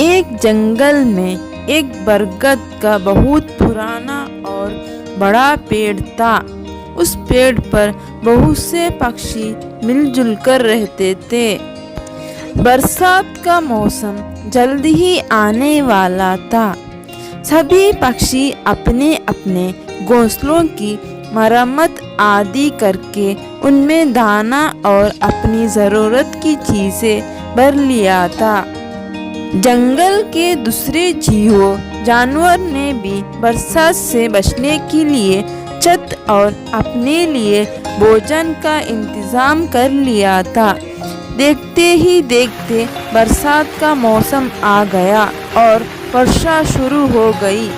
एक जंगल में एक बरगद का बहुत पुराना और बड़ा पेड़ था। उस पेड़ पर बहुत से पक्षी मिलजुल कर रहते थे। बरसात का मौसम जल्द ही आने वाला था। सभी पक्षी अपने अपने घोंसलों की मरम्मत आदि करके उनमें दाना और अपनी ज़रूरत की चीज़ें भर लिया था। जंगल के दूसरे जीवों जानवर ने भी बरसात से बचने के लिए छत और अपने लिए भोजन का इंतजाम कर लिया था। देखते ही देखते बरसात का मौसम आ गया और वर्षा शुरू हो गई।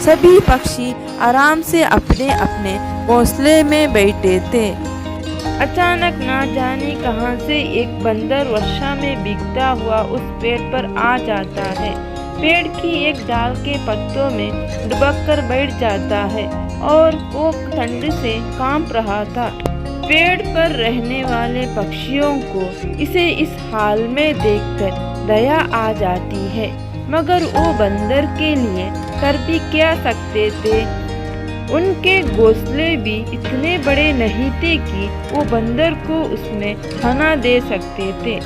सभी पक्षी आराम से अपने अपने घोंसले में बैठे थे। अचानक ना जाने कहां से एक बंदर वर्षा में भीगता हुआ उस पेड़ पर आ जाता है। पेड़ की एक डाल के पत्तों में दुबक कर बैठ जाता है और वो ठंड से कांप रहा था। पेड़ पर रहने वाले पक्षियों को इसे इस हाल में देखकर दया आ जाती है, मगर वो बंदर के लिए कर भी क्या सकते थे। उनके घोंसले भी इतने बड़े नहीं थे कि वो बंदर को उसमें खाना दे सकते थे।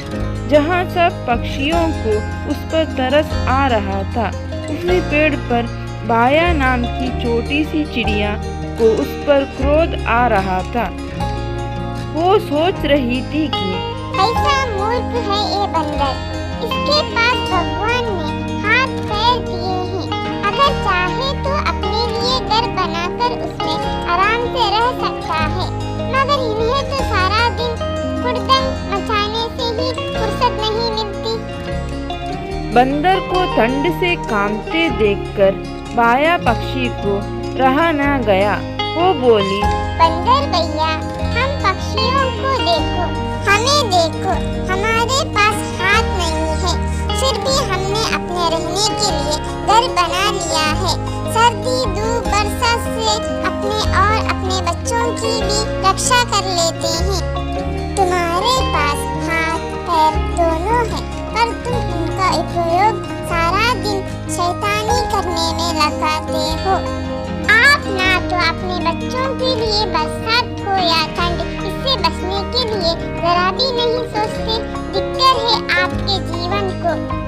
जहाँ सब पक्षियों को उस पर तरस आ रहा था, उसी पेड़ पर बाया नाम की छोटी सी चिड़िया को उस पर क्रोध आ रहा था। वो सोच रही थी कि कैसा मूर्ख है ये बंदर, इसके पास भगवान ने हाथ पैर दिए हैं। अगर चाहे तो अपने लिए घर बनाकर उसमें आराम से रह सकता है, मगर इन्हें तो सारा दिन हुड़दंग मचाने से ही फुर्सत नहीं मिलती। बंदर को ठंड से कांपते देखकर बाया पक्षी को रहा न गया। वो बोली, बंदर भैया, हम पक्षियों को देखो, हमें देखो, हमारे पास हाथ नहीं है, फिर भी हमने अपने रहने के लिए घर बना लिया है। सर्दी धूप बरसात से अपने और अपने बच्चों की भी रक्षा कर लेते हैं। तुम्हारे पास हाथ पैर दोनों हैं, पर तुम उनका उपयोग सारा दिन शैतानी करने में लगाते हो। आप ना तो अपने बच्चों के लिए बरसात हो या ठंड, इससे बचने के लिए जरा भी नहीं सोचते। दिक्कत है आपके जीवन को।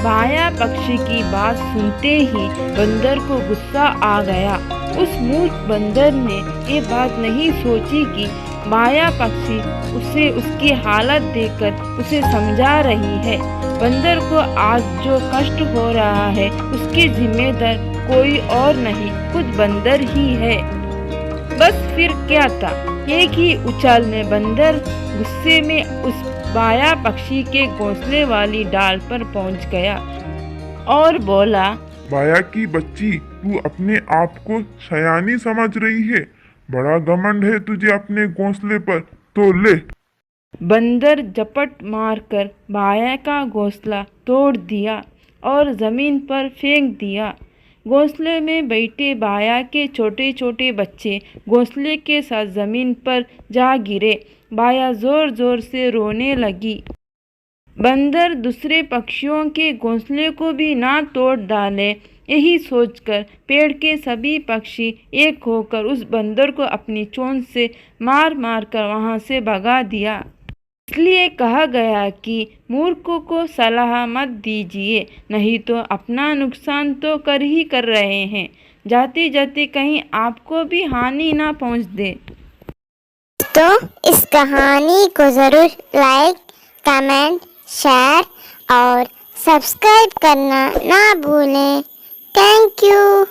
बाया पक्षी की बात सुनते ही बंदर को गुस्सा आ गया। उस मूर्ख बंदर ने ये बात नहीं सोची कि बाया पक्षी उसे उसकी हालत देखकर उसे समझा रही है। बंदर को आज जो कष्ट हो रहा है उसके जिम्मेदार कोई और नहीं, खुद बंदर ही है। बस फिर क्या था, एक ही उछाल में बंदर गुस्से में उस बाया पक्षी के घोंसले वाली डाल पर पहुंच गया और बोला, बाया की बच्ची, तू अपने आप को सयानी समझ रही है? बड़ा घमंड है तुझे अपने घोंसले पर, तो ले। बंदर झपट मारकर बाया का घोंसला तोड़ दिया और जमीन पर फेंक दिया। घोंसले में बैठे बाया के छोटे छोटे बच्चे घोंसले के साथ जमीन पर जा गिरे। बाया जोर जोर से रोने लगी। बंदर दूसरे पक्षियों के घोंसले को भी ना तोड़ डाले, यही सोचकर पेड़ के सभी पक्षी एक होकर उस बंदर को अपनी चोंच से मार मार कर वहाँ से भगा दिया। इसलिए कहा गया कि मूर्खों को सलाह मत दीजिए, नहीं तो अपना नुकसान तो कर ही कर रहे हैं, जाते जाते कहीं आपको भी हानि ना पहुंच दे। तो इस कहानी को जरूर लाइक, कमेंट, शेयर और सब्सक्राइब करना ना भूलें। Thank you.